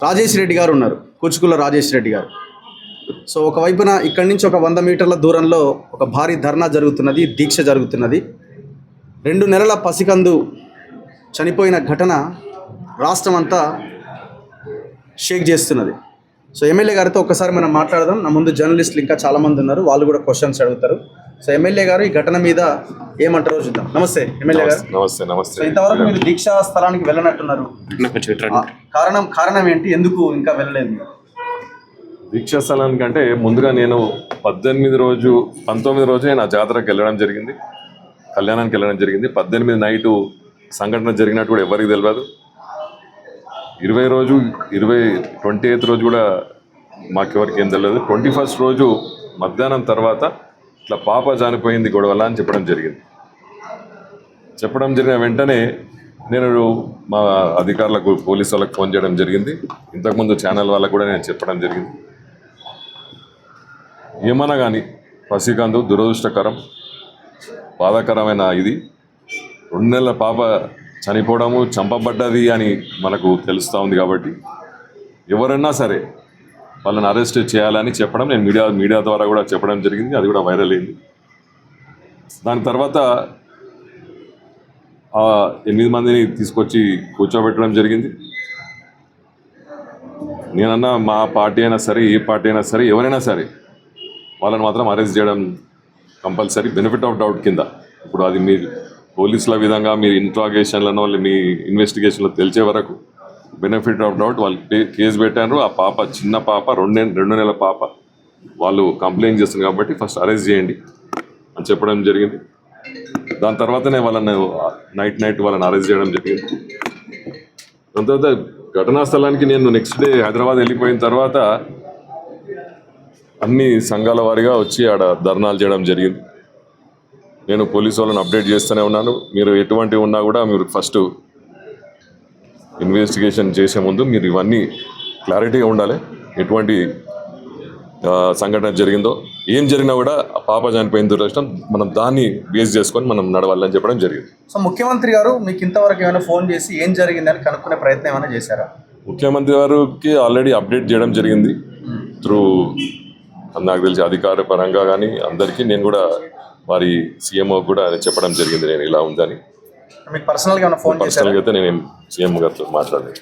రాజేష్ రెడ్డి గారు ఉన్నారు, కూచుకుల రాజేష్ రెడ్డి గారు. సో ఒకవైపున ఇక్కడి నుంచి ఒక 100 మీటర్ల దూరంలో ఒక భారీ ధర్నా జరుగుతున్నది, దీక్ష జరుగుతున్నది. 2 నెలల పసికందు చనిపోయిన ఘటన రాష్ట్రం అంతా షేక్ చేస్తున్నది. సో ఎమ్మెల్యే గారితో ఒక్కసారి మనం మాట్లాడదాం. నా ముందు జర్నలిస్టులు ఇంకా చాలామంది ఉన్నారు, వాళ్ళు కూడా క్వశ్చన్స్ అడుగుతారు. సో ఎమ్మెల్యే గారు ఈ ఘటన మీద ఏమంటారో చూద్దాం. నమస్తే ఎమ్మెల్యే గారు. నమస్తే. నమస్తే. సో ఇంతవరకు మీరు దీక్షా స్థలానికి వెళ్ళనట్టున్నారు, కారణం ఏంటి, ఎందుకు ఇంకా వెళ్ళలేదు? దీక్షా స్థలానికి అంటే ముందుగా నేను 19 రోజు నేను ఆ జాతరకు వెళ్ళడం జరిగింది, కళ్యాణానికి వెళ్ళడం జరిగింది. 18 నైటు సంఘటన జరిగినట్టు కూడా ఎవరికి తెలియదు. 28 రోజు కూడా మాకెవరికి ఏం తెలియదు. 21st రోజు మధ్యాహ్నం తర్వాత ఇట్లా పాప చనిపోయింది గొడవల అని చెప్పడం జరిగిన వెంటనే నేను మా అధికారులకు, పోలీసు వాళ్ళకి ఫోన్ చేయడం జరిగింది. ఇంతకుముందు ఛానల్ వాళ్ళకు కూడా నేను చెప్పడం జరిగింది. ఏమన్నా కానీ పసికందు దురదృష్టకరం, బాధాకరమైన ఇది. 2 నెలల పాప చనిపోవడము, చంపబడ్డది అని మనకు తెలుస్తూ ఉంది. కాబట్టి ఎవరైనా సరే వాళ్ళని అరెస్ట్ చేయాలని చెప్పడం నేను మీడియా ద్వారా కూడా చెప్పడం జరిగింది. అది కూడా వైరల్ అయింది. దాని తర్వాత 8 మందిని తీసుకొచ్చి కూర్చోబెట్టడం జరిగింది. నేనన్నా మా పార్టీ అయినా సరే, ఏ పార్టీ అయినా సరే, ఎవరైనా సరే వాళ్ళని మాత్రం అరెస్ట్ చేయడం కంపల్సరీ, బెనిఫిట్ ఆఫ్ డౌట్ కింద. ఇప్పుడు అది మీ పోలీసుల విధంగా మీరు ఇంట్రాగేషన్లను మీ ఇన్వెస్టిగేషన్లో తెలిసే వరకు బెనిఫిట్ ఆఫ్ డౌట్ వాళ్ళు కేసు పెట్టారు. ఆ పాప, చిన్న పాప, 2 నెలల పాప, వాళ్ళు కంప్లైంట్ చేస్తున్నారు కాబట్టి ఫస్ట్ అరెస్ట్ చేయండి అని చెప్పడం జరిగింది. దాని తర్వాతనే వాళ్ళని నైట్ వాళ్ళని అరెస్ట్ చేయడం జరిగింది. దాని తర్వాత ఘటనా స్థలానికి నేను నెక్స్ట్ డే హైదరాబాద్ వెళ్ళిపోయిన తర్వాత అన్ని సంఘాల వారిగా వచ్చి ఆడ ధర్నాలు చేయడం జరిగింది. నేను పోలీసు వాళ్ళని అప్డేట్ చేస్తూనే ఉన్నాను. మీరు ఎటువంటివి ఉన్నా కూడా మీరు ఫస్ట్ ఇన్వెస్టిగేషన్ చేసే ముందు మీరు ఇవన్నీ క్లారిటీగా ఉండాలి. ఎటువంటి సంఘటన జరిగిందో, ఏం జరిగినా కూడా పాప చనిపోయిన దురదృష్టం, మనం దాన్ని బేస్ చేసుకొని మనం నడవాలని చెప్పడం జరిగింది. సో ముఖ్యమంత్రి గారు మీకు ఇంతవరకు ఏమైనా ఫోన్ చేసి ఏం జరిగిందని కనుక్కునే ప్రయత్నం ఏమైనా చేశారా? ముఖ్యమంత్రి గారికి ఆల్రెడీ అప్డేట్ చేయడం జరిగింది త్రూ, నాకు తెలిసి అధికార పరంగా కానీ అందరికీ. నేను కూడా వారి సీఎంఓ కూడా చెప్పడం జరిగింది నేను ఇలా ఉందని. మీకు పర్సనల్గా ఫోన్ పర్సనల్గా అయితే నేను సీఎం గారితో మాట్లాడాను.